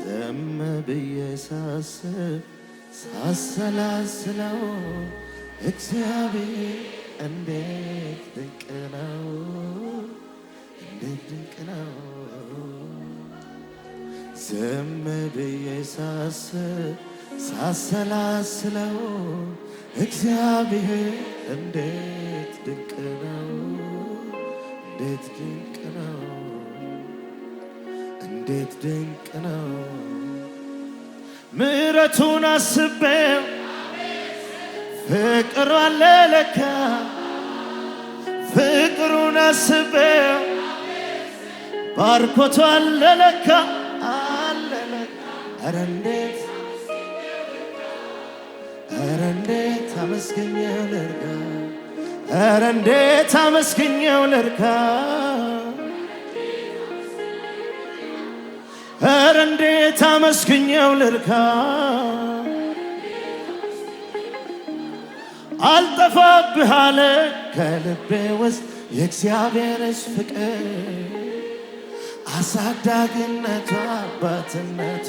ዝም ብዬ ሳስብ ሳሰላስለው እግዚአብሔር እንዴት ድንቅ ነው፣ እንዴት ድንቅ ነው። ዝም ብዬ ሳስብ ሳሰላስለው እግዚአብሔር እንዴት ድንቅ ነው፣ እንዴት ድንቅ ነው፣ እንዴት ድንቅ ነው። ምሕረቱን አስቤው ፍቅሩ አለ ለካ፣ ፍቅሩን አስቤው ባርኮቱ አለ ለካ፣ አለ ለካ። ኧረ እንዴት ኧረ እንዴት አመስግኜው ልርካ፣ ኧረ እንዴት አመስግኜው ልርካ፣ ኧረ እንዴት አመስግኜው ልርካ። አልጠፋብህ አለ ከልቤ ውስጥ የእግዚአብሔርስ ፍቅር፣ አሳዳጊነቱ አባትነቱ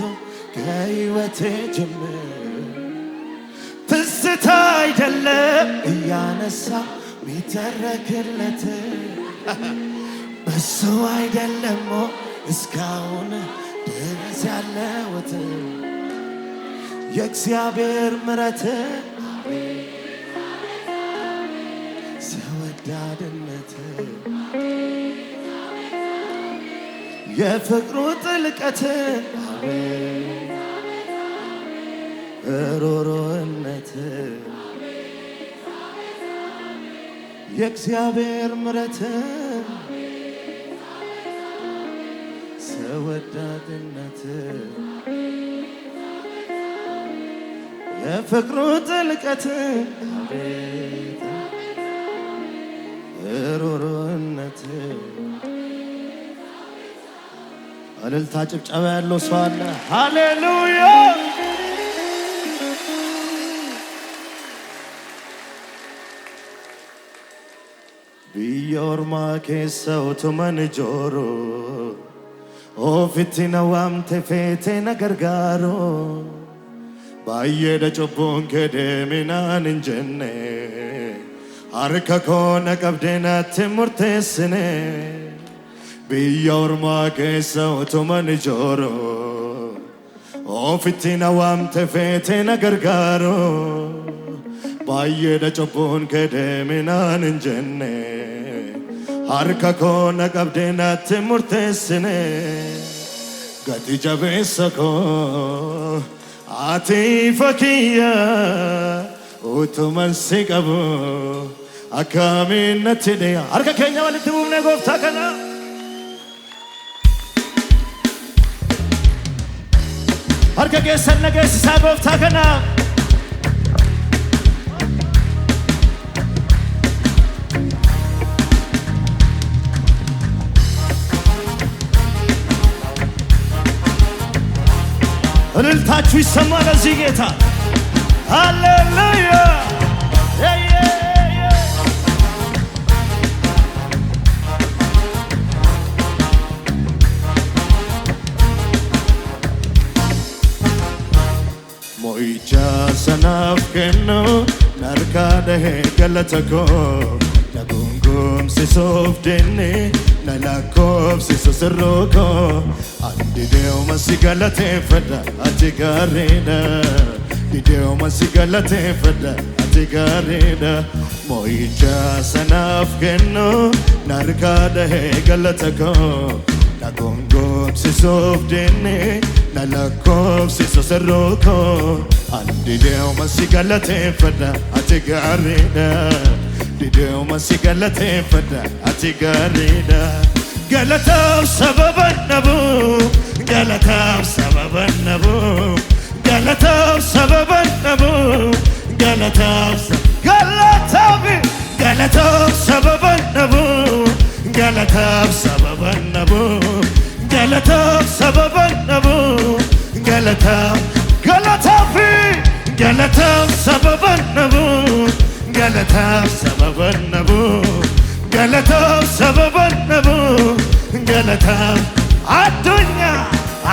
ከሕይወቴ ጅምር። ትዝታ አይደለም እያነሳ ሚተረክለት በሱ አይደለም እስካሁን ድረስ ያለሁት የእግዚአብሔር ምሕረት ሰወዳድነት የፍቅሩ ጥልቀት ሮሮነት የእግዚአብሔር ምሕረት ሰወዳድነት የፍቅሩ ጥልቀት ሮሮነት። እልልታ ጭብጨባ ያለው ሰው አለ? ሃሌሉያ! ቢዮርማ ኬሰው ቱመን ጆሮ ofitti na wamte fete na gargaro baay'ee da cubbuun kee deeminaan hin jenne harka koo na qabdee natti murteessine biyya ormaa keessa utuman ijooro ofitti na wamte fete na gargaro baay'ee da cubbuun kee deeminaan hin jenne harka koo na qabdee natti murteessine gati jabeessa koo ati fakkiya utuman si qabu akkamiin natti dhiya. Harka keenya walitti buufnee gooftaa kana harka keessan nageessisaa gooftaa kana. እልልታችሁ ይሰማ ለዚህ ጌታ። ሃሌሉያ! ሞይቻ ሰናፍ ከኖ ናርካ ደሄ ገለተኮ ነጉንጉም ሲሶፍ ደኔ ነላኮብ ሲሶስሮኮ አንዲዴው መሲገለቴ ፈዳ አቲጋሬዳ ዲዴው መሲገለቴ ፈዳ አቲጋሬዳ ሞይቻ ሰናፍ ከኖ ናርካ ደሄ ገለተኮ ነጉንጉም ሲሶፍ ደኔ ነላኮብ ሲሶስሮኮ አንዲዴው መሲገለቴ ፈዳ አቲጋሬዳ ዲዴው መሲገለቴ ፈዳ አቲጋሬዳ ገለታው ሰበበነቡ ገለታው ሰበበነቡ ገለታው ሰበበነቡ ገለታው ሰበበነቡ ገለታው ሰበበነቡ ገለታው ሰበበነቡ ገለታው ሰበበነቡ ገለታው ሰበበነቡ ገለታው ሰበበነቡ ገለታው አዱኛ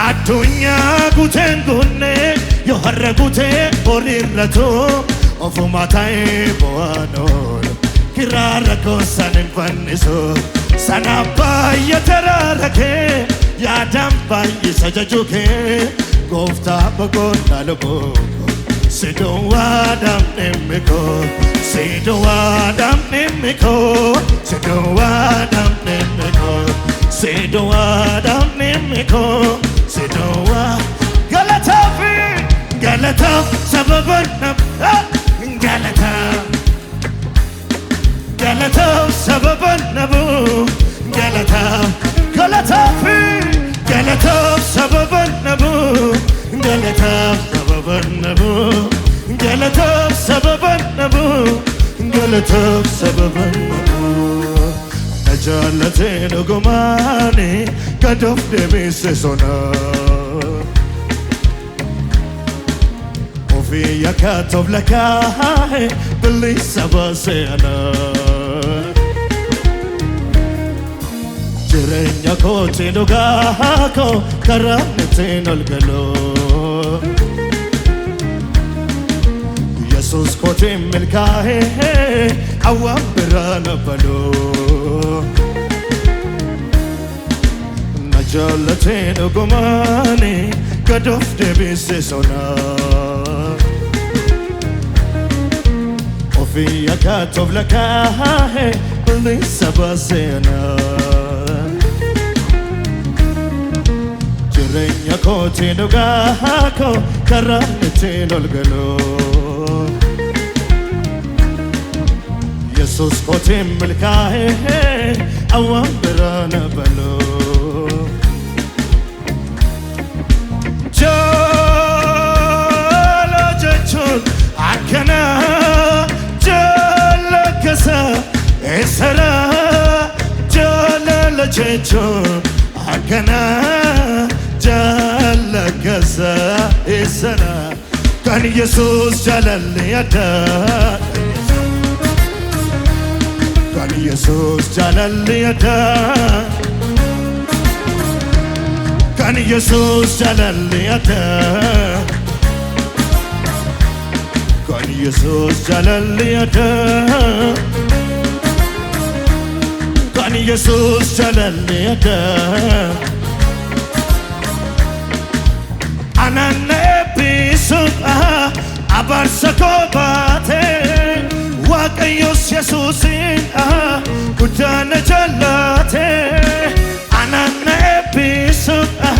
addunyaa guuteen gunne yoo har'a guutee horiirratu ofuma ta'ee bu'aan oolu kiraara goosan hin fannisu sana baay'ate raarakee yaadaan baay'isa jajuu kee gooftaa boqonnaa lubbuu Sidowadam nimiko, Sidowadam nimiko, Sidowadam nimiko, Sidowadam nimiko, Sidowa. Galatafi, Galata, sababanam, Galata, Galata, sababanabu, Galata, Galatafi, Galata, sababanabu, Galata, sababanabu, Galata, sababanabu, Galata, sababanabu. Najalate nugumani, kadof demise sona. Ofiya katov lakahe, beli sabasena. Jirenya kooti dhugaako karaa ittiin ol galoo Yesuus kootiin milkaa'ee awwaan biraan baloo na jaallatee dhugumaani gadoof deebisee sonaa ofii akka toof lakkaa'ee bilisa baaseenaa Jirenya kooti dhugaako karaa ittiin ol galoo Yesuus kootiin milkaa'ee awwaan biraan baloo Jaala jechuun akkana jaala keessa eessara jaalala jechuun akkana Jalla keessa eessara kan Yesuus jaalallee addaa kan Yesuus jaalallee addaa kan Yesuus jaalallee addaa kan Yesuus jaalallee addaa kan Yesuus jaalallee addaa Ananne bisuudha abarsa kobaate Waaqayyos Yesuusiidha guddaana jaallate Ananne bisuudha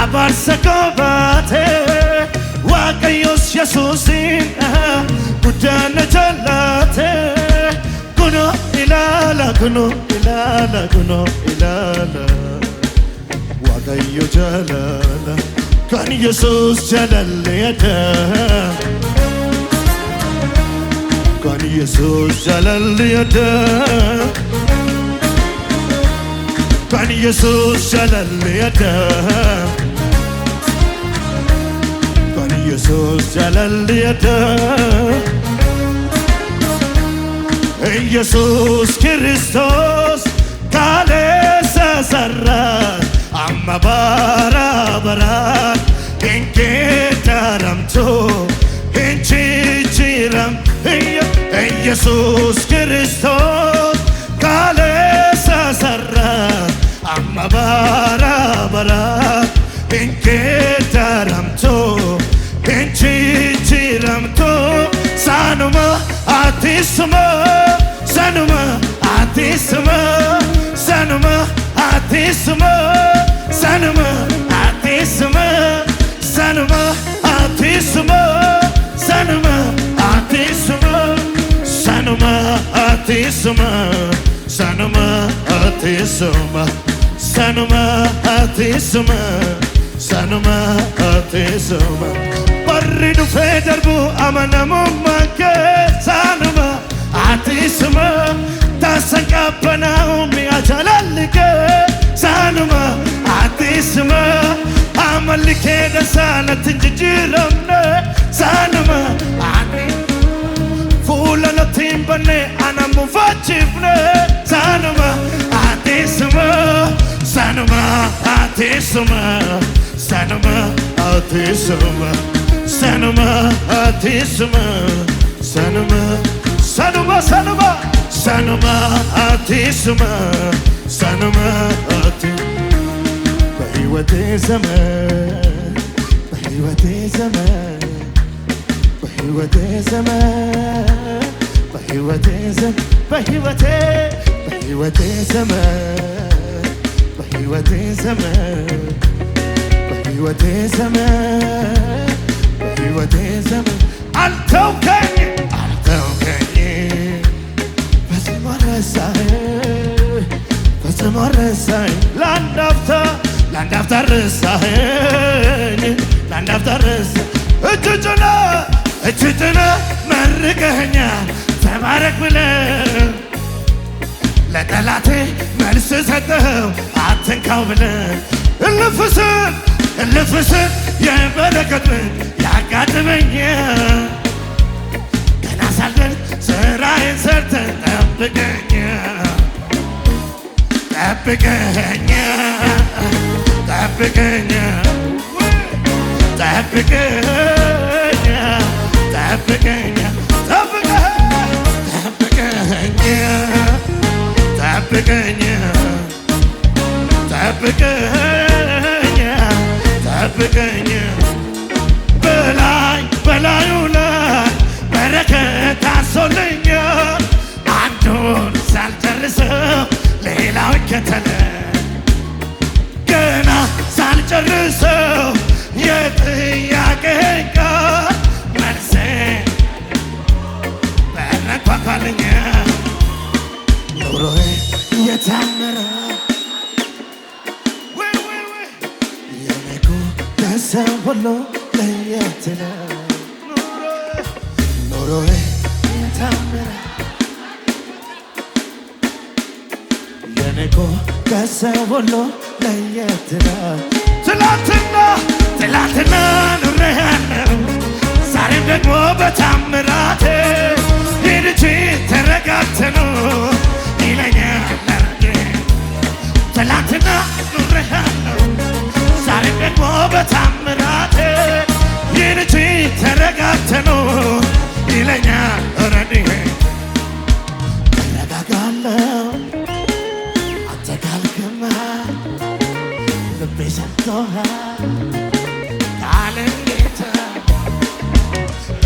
abarsa kobaate Waaqayyos Yesuusiidha guddaana jaallate Kuno ilaala kuno ilaala kuno ilaala Waaqayyo jaalala Kan Yesuus jaalallee addaa Kan Yesuus jaalallee addaa Kan Yesuus jaalallee addaa Kan Yesuus jaalallee addaa Yesuus Kiristoos kaleessa sarraa amma bara baraan hingeeddaramtu hinjijjiiram Yesuus Kiristoos kaleessa sarraa amma bara baraan hingeeddaramtu hinjijjiiramtu sanuma atisuma sanuma atisuma sanuma atisuma Sanuma atisuma Sanuma atisuma Sanuma atisuma Sanuma atisuma Sanuma atisuma Sanuma atisuma Sanuma atisuma Barri dhufee darbu amanamummaan kee Sanuma atisuma Taasan qabbanaa'u mi'a jaalalli kee Sanuma atisuma amalli kee dansaanatti hin jijjiiramne Sanuma fuula natti hin banne ana mufaachifne Sanuma atisuma Sanuma atisuma sanuma atisuma sanuma atisuma sanuma sanuma sanuma sanuma atisuma sanuma atisuma በሕይወቴ ዘመን በሕይወቴ ዘመን በሕይወቴ ዘመን በሕይወቴ ዘመን በሕይወቴ በሕይወቴ ዘመን በሕይወቴ ዘመን በሕይወቴ ዘመን በሕይወቴ ዘመን አልተውከኝ አልተውከኝ ፈጽሞ ረሳኸኝ ፈጽሞ ረሳኸኝ ለአንድ አፍታ ረሳኸኝ ለአንድ አፍታ ረሳኸኝ እጅ ጭነህ መርቀኸኛል ተባረክ ብለህ ለጠላቴ መልስ ሰጠኸው አትንካው ብለህ እልፍ ስል የበረከት ምንጭ ያጋጥመኛል ገና ሳልደርስ ስራዬን ሰርተህ ጠብቀኛል ጠብቀኛል በላዩ ላይ በረከት ታሶልኛል አንዱን ሳልጨርሰው ሌላው ይከተለ ገና ሳልጨርሰው የጥያቄን ቃል መልሴ በረኳኳልኛ ኑሮዬ የታመረ የኔኮ ከሰው ሁሉ ለየት ይላል ኑሮዬ የታመረ የኔኮ ከሰው ሁሉ ለየት ይላል ትላንትና ኑሬያለሁ ዛሬም ደግሞ በታምራቴ ሄድቼ ተረጋግተህ ነው ይለኛል አረጌ ትላንትና ኑሬያለሁ ዛሬም ደግሞ በታምራቴ ሄድቼ ተረጋግተህ ነው ይለኛል አረጌ ተረጋጋለሁ አንተ ካልክማ ልቤ ሰምቶሃል ቃልን ጌታ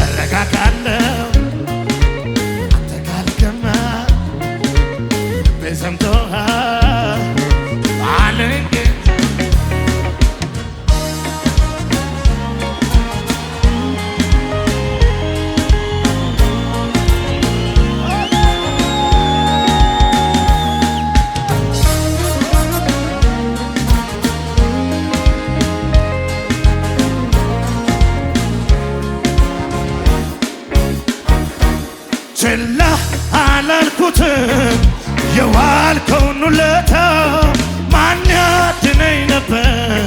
እረጋጋለሁ አንተ ካልክማ ልቤ ሰምቶሃል ቃልን ጌታ ችላ አላልኩትም የዋልከውን ውለታ ማን ያድነኝ ነበር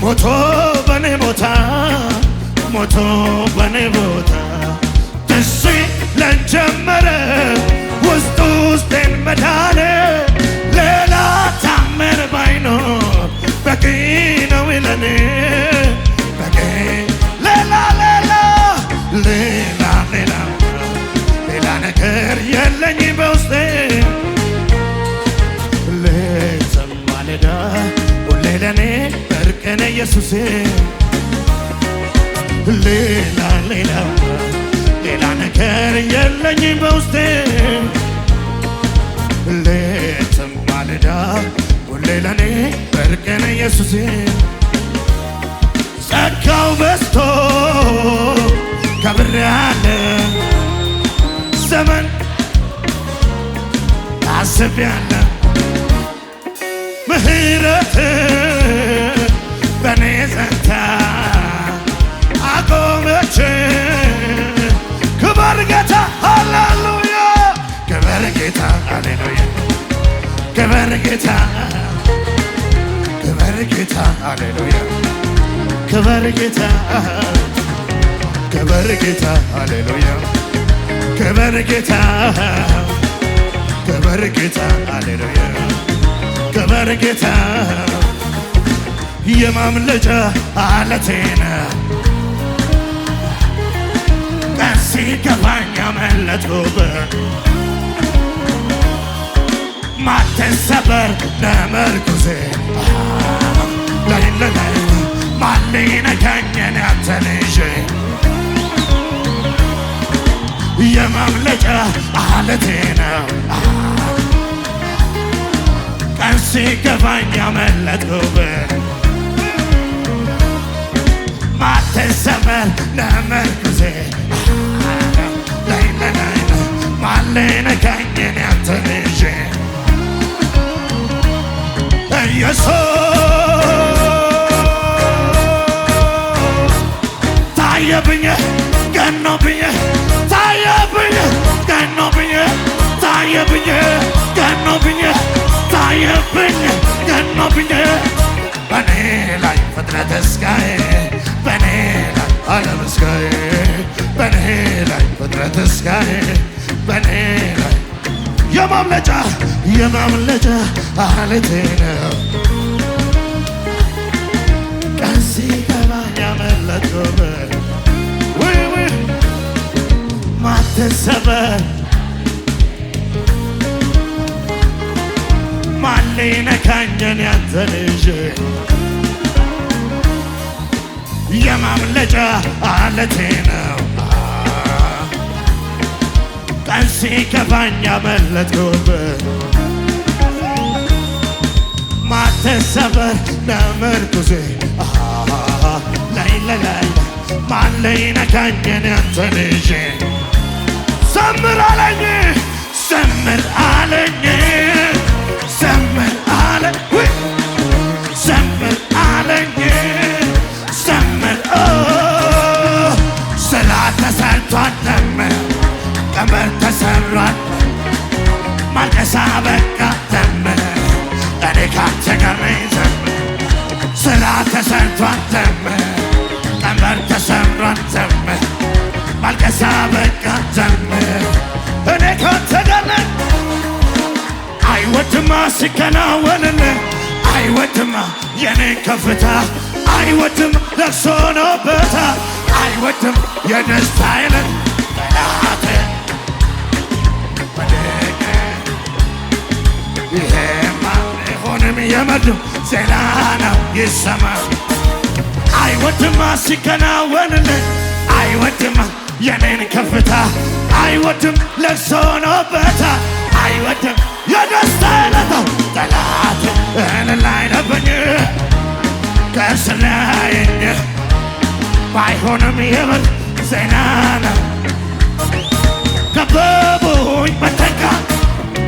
ሞቶ በኔ ቦታ ትዝ ይለኝ ጀመረ ውስጤን መዳኔ ሌላ ታምር ባይኖር በቂ ነው ለኔ በቂ ሌላ ነገር የለኝ በውስጤ ሌትም ማለዳ ሁሌ ለኔ ብርቅ ነህ ኢየሱሴ ሌላ ነገር የለኝ በውስጤ ሌትም ማለዳ ሁሌ ለኔ ብርቅ ነህ ኢየሱሴ ጸጋው በዝቶ ከብሬአለሁ ዘመን ታስቤአለሁ ምሕረት በኔ ጸንታ አቆመች ክበር ጌታ ሃሌሉያ ክበር ጌታ ሃሌሉያ ክበር ጌታ ሃሌሉያ ክበር ጌታ ሃሌሉያ ክበር ጌታ ሃሌሉያ ክበር ጌታ የማምለጫ አለቴ ነህ ቀን ሲከፋኝ ያመለጥኩበት ማትሰበር ለመርኩዜ ለይለላይ ማሊነካኝን ያንተን ይዤ የማምለጫ አለቴ ነው ቀን ሲከፋኝ ያመለጥኩበት ማትሰበር ለመርኩዜ ለይለላይ ማሊነካኝን ያንተን ይዤ ኢየሱስ ታየብኝ ገኖብኝ ታየብኝ ገኖብኝ ታየብኝ ገኖብኝ ታየብኝ ገኖብኝ በኔ ላይ ፍጥረት እስካዬ በኔ ላይ ዓለም እስካዬ በኔ ላይ ፍጥረት እስካዬ በኔ ላይ የማምለጫ አለቴ ነው ቀን ሲከፋኝ ያመለጥኩበት ማትሰበር ማን ሊነካኝን ያንተን ይዤ የማምለጫ አለቴ ነው ቀን ሲከፋኝ ያመለጥኩበት ማትሰበር ለመርኩዜ ላይ ማን ሊነካኝን ያንተን ይዤ ዘምር አለኝ ዘምር አለኝ ዘምር አለኝ ዘምር አለኝ ዘምር ስራ ተሰርቷል ዘምር ቀንበር ተሰሯል ማልቀስ አበቃ ዘምር እኔ ካንተ ጋር ነኝ ዘምር ስራ ተሰርቷል ዘምር ቀንበር ተሰሯል ዘምር ማልቀስ አበቃ ዘምር እኔ ካንተ ጋር ነኝ አይወድማ ሲከናወንልህ አይወድማ የኔን ከፍታ አይወድም ለቅሶ ነው በታ አይወድም የደስታ አይነት ጠላቴ ወደቀ ይሄማ ሆንም የመዱ ዜና ነው ይሰማ አይወድማ ሲከናወንልህ አይወድማ የኔን ከፍታ አይወድም ለቅሶ ነው በታ አይወድም የደስታ አይነት ጠላቴ እልል አይለብኝ ከስራዬኝ ባይሆንም የምር ዜና ነው ከበቡኝ በተካ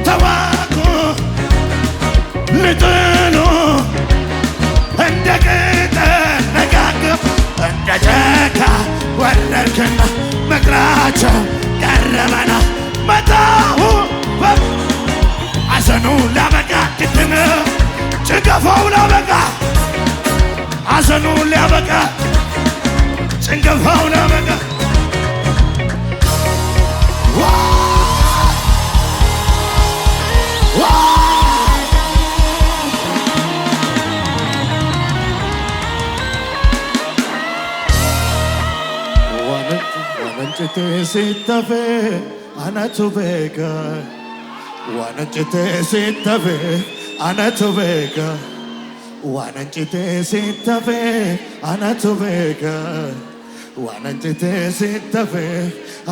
ተዋጉ ልጥሉ እንደ ቅጠል ነጋግፍ እንደ ጨካ ወለድክና መቅራቸው ቀረበና መጣሁ አዘኑ ላበቃ ግድን ጭንገፋው ላበቃ አዘኑ ሊያበቃ ጭንገፋው ላበቃ ዋነጭቴ ሲተፌ አናቱ ቤካ ዋነጭቴ ሲተፌ አናቱ ቤካ ዋነጭቴ ሲተፌ አናቱ ቤካ ዋነጭቴ ሲተፌ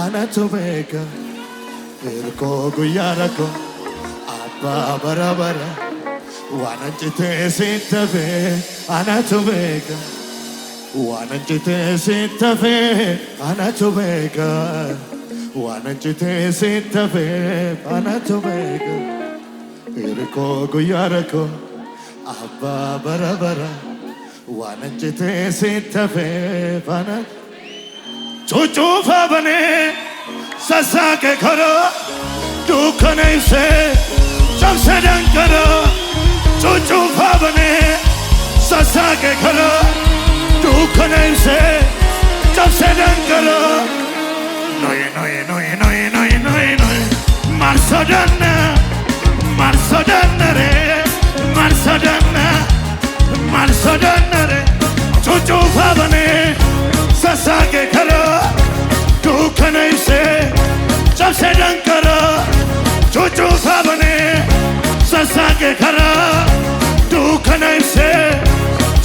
አናቱ ቤካ እርኮ ጉያረኮ አባ በረበረ ዋነጭቴ ሲተፌ አናቱ ቤካ ዋነጭቴ ሲተፌ አናቱ ቤካ ዋነጭቴ ሲተፌ አናቱ ቤካ እርኮ ጉያረኮ አባ በረበረ ዋነጭቴ ሲተፌ አናቱ ጩጩፋ በኔ ሰሳቄ ከሮ ዱከነይሴ ጨብሰ ደንቀሮ ጩጩፋ በኔ ሰሳቄ ከሮ ዱከነይሴ ጨብሰ ደንቀሮ ኖይ ኖይ ኖይ ኖይ ኖይ ኖይ ኖይ ማርሶደነ ማርሶደነ ሬ ማርሶደነ ማልሶደነረ ጩጩፋ በኔ ሰሳቄ ከረ ዱከነይሴ ጨብሴ ደንከረ ጩጩፋ በኔ ሰሳቄ ከረ ዱከነይሴ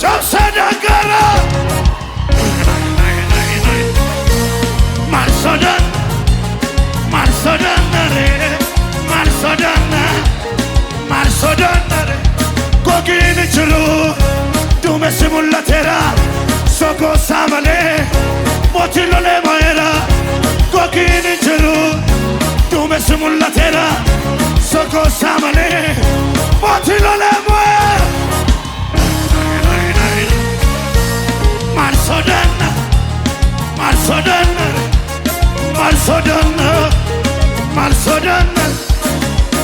ጨብሴ ደንከረ ማልሶደን ማልሶደነረ ማልሶደነረ ጎጊን ችሉ ዱሜ ሲሙላቴራ ሶኮሳ መሌ ሞቲሎሌ ማየራ ጎጊን ችሉ ዱሜ ሲሙላቴራ ሶኮሳ መሌ ሞቲሎሌ ማየራ ማልሶደነ ማልሶደነረ ማልሶደነ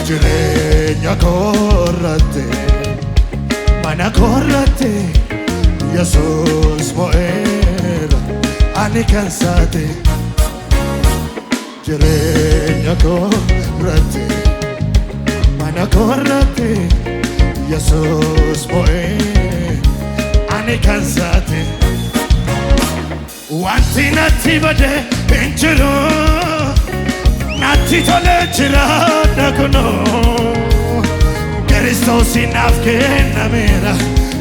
jireenya koorratti mana koorratti Yesuus mo'eera ani kan isaati jireenya koorratti mana koorratti Yesuus mo'eera ani kan isaati wanti natti bade hin jiru natti tole jira dakuno Kiristoos naaf kennameera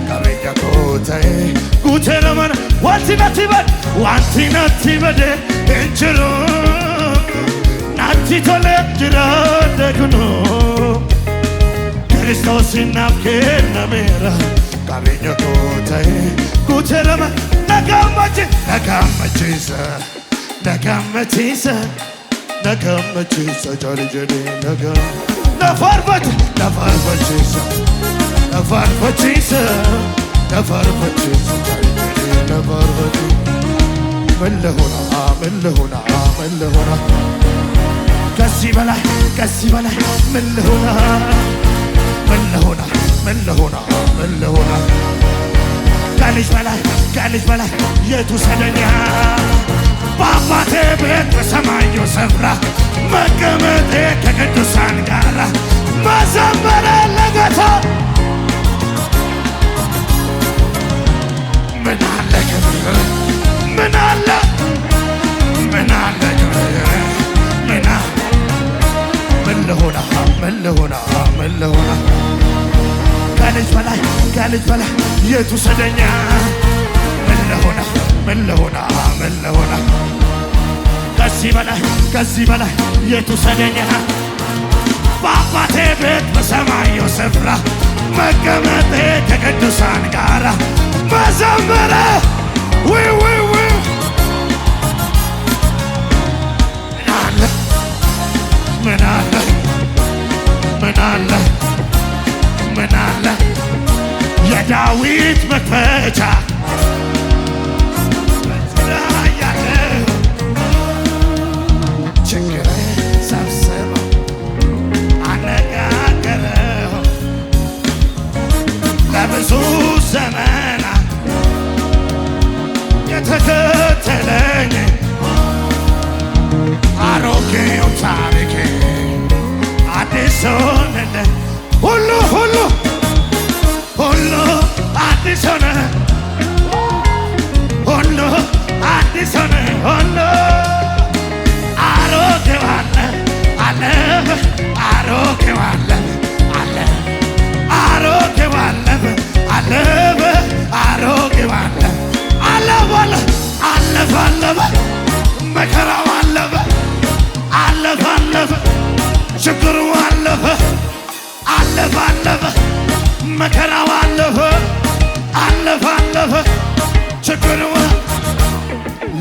qabeenya koo ta'e guuteera mana wanti natti bade hin jiru natti tole jira dakuno Kiristoos naaf kennameera qabeenya koo ta'e guuteera mana nagammachiisa jali jedhe nafarfachiisa jali jedhe ምን ልሁን ከዚህ በላይ ምን ልሁን ከልጅ በላይ የቱ ሰደኛ በአባቴ ቤት በሰማዩ ስፍራ መቀመጤ ከቅዱሳን ጋር መዘመር ለጌታ ምን አለ ክብር ምን አለ ክብር ምን ልሁን ከልጅ በላይ የቱ ሰደኛ ምን ልሁን ከዚህ በላይ የቱ ሰደኛ በአባቴ ቤት በሰማዩ ስፍራ መቀመጤ ከቅዱሳን ጋር መዘመር ምን አለ የዳዊት መክፈቻ ብዙ ዘመናት የተከተለኝ አሮጌው ታሪኬ አዲስ ሆነልኝ ሁሉ አዲስ ሆነ አሮጌው አለፈ አሮጌው አለፈ መከራው አለፈ ችግሩ አለፈ መከራው አለፈ ችግሩ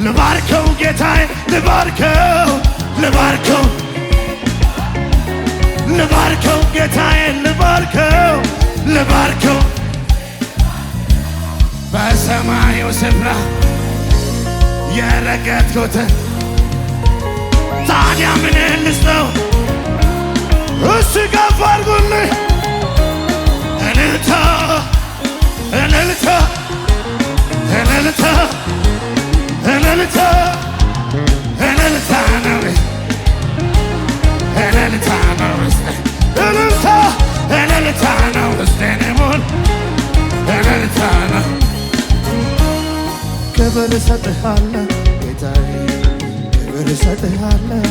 ልባርከው ጌታዬ ልባርከው ጌታዬ ልባርከው በሰማዩ ስፍራ የረገጥኩትን ታዲያ ምን ልስጠው እሱ ከፍ አድርጉልኝ እልልታ ነው እሰጥሃለሁ ጌታዬ ክብር እሰጥሃለሁ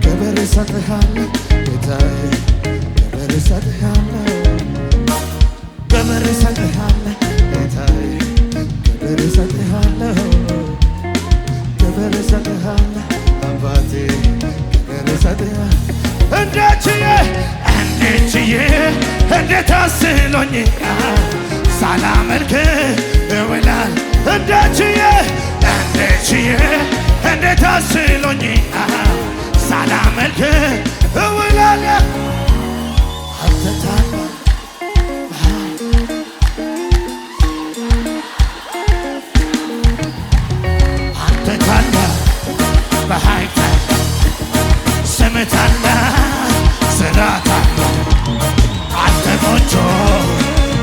ክብር እሰጥሃለሁ ጌታዬ ክብር እሰጥሃለሁ ክብር እሰጥሃለሁ ጌታዬ ክብር እሰጥሃለሁ ክብር እሰጥሃለሁ አባቴ ክብር እሰጥሃለሁ እንዴት ችዬ እንዴት አስሎኝ ሳላመልክ እውላለሁ እንዴት ችዬ እንዴት አስሎኝ ሳላመልክ እውላለሁ አንተ ታላቅ አንተ ታላቅ በኃይል ስምህ ታላቅ ስራ ታላቅ አንተ ቆንጆ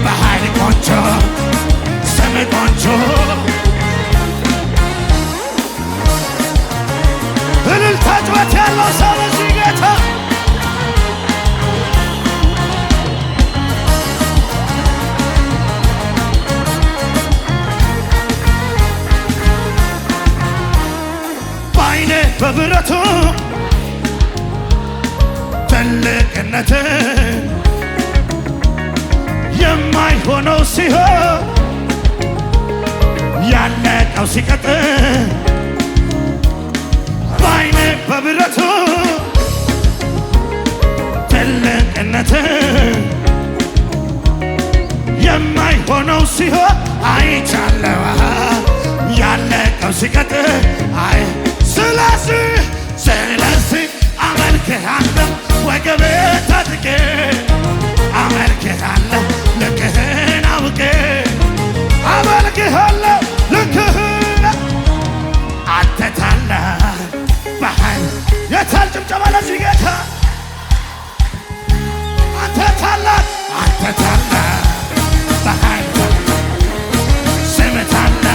በኃይል ቆንጆ ስምህ ቆንጆ እልልታ ጩኸት ያለው ሰው ለዚህ ጌታ በዓይኔ በብረቱ ትልቅነት የማይሆነው ሲሆን ያለቀው ሲቀጥል በዓይኔ በብረቱ ትልቅነት የማይሆነው ሲሆን አይቻለሁ ያለቀው ሲቀጥል አይ ስለዚህ አመልክሃለሁ ወገቤ ታጥቄ አመልክሃለሁ ልክህን አውቄ አመልክሃለሁ ልክህን አንተ ታላቅ በኃይል የታል ጭብጨባ ለዚህ ጌታ አንተ ታላቅ በኃይል ስምህ ታላቅ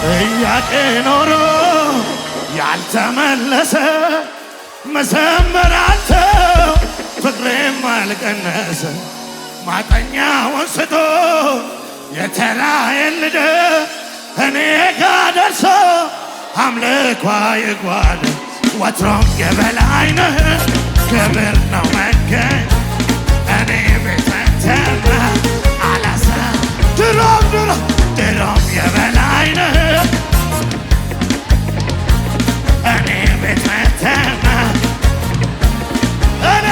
ጥያቄ ኖሮ ያልተመለሰ መዘመር አልተው ፍቅሬም አልቀነሰ ማጠኛውን ስቶ የተራዬን ልደት እኔ ጋ ደርሶ አምልኳ ይጓድ ወትሮም የበላይ ነህ ክብር ነው መገኝ እኔ ቤት መተማ አላሳ ድሮም የበላይ ነህ እኔ ቤት መተማ እኔ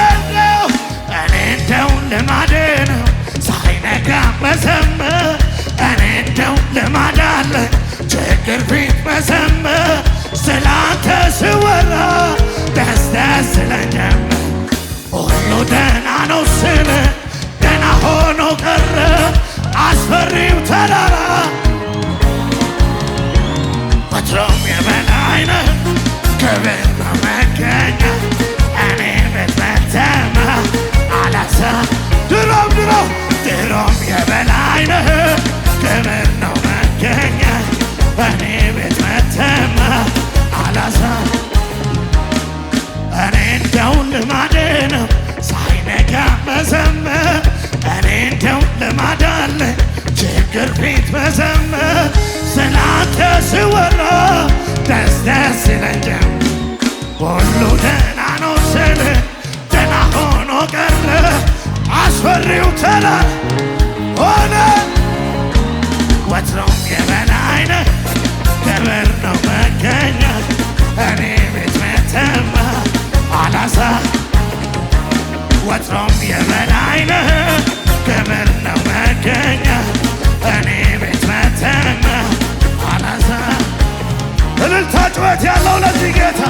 እንደው ልማዴ ነው ሳይነጋ መዘመር እኔ እንደው ልማድ አለ ችግር ፊት መዘመር ስላንተ ስወራ ደስ ስለጀመር ሁሉ ደህና ነው ስል ደህና ሆኖ ቀረ አስፈሪው ተራራ ወትሮም የበላይ ነህ ክብር ነው መገኛ እኔ ቤት መተማ አላሳ ድሮም የበላይ ነህ ክብር ነው መገኛ እኔ ቤት መተማ አላሳ እኔ እንደው ልማዴ ነው ሳይነጋ መዘመር እኔ እንደው ልማድ አለ ችግር ፊት መዘመር ስላንተ ስወራ ደስ ይለኛል ሁሉ ደህና ነው ስል ደህና ሆኖ ቀረ አስፈሪው ተራራ ሆነ ወትሮም የበላይ ነህ ክብር ነው መገኛ እኔ ቤት መተማ አላሳ ወትሮም የበላይ ነህ ክብር ነው መገኛ እኔ ቤት መተማ አላሳ እልልታ ጩኸት ያለው ለዚህ ጌታ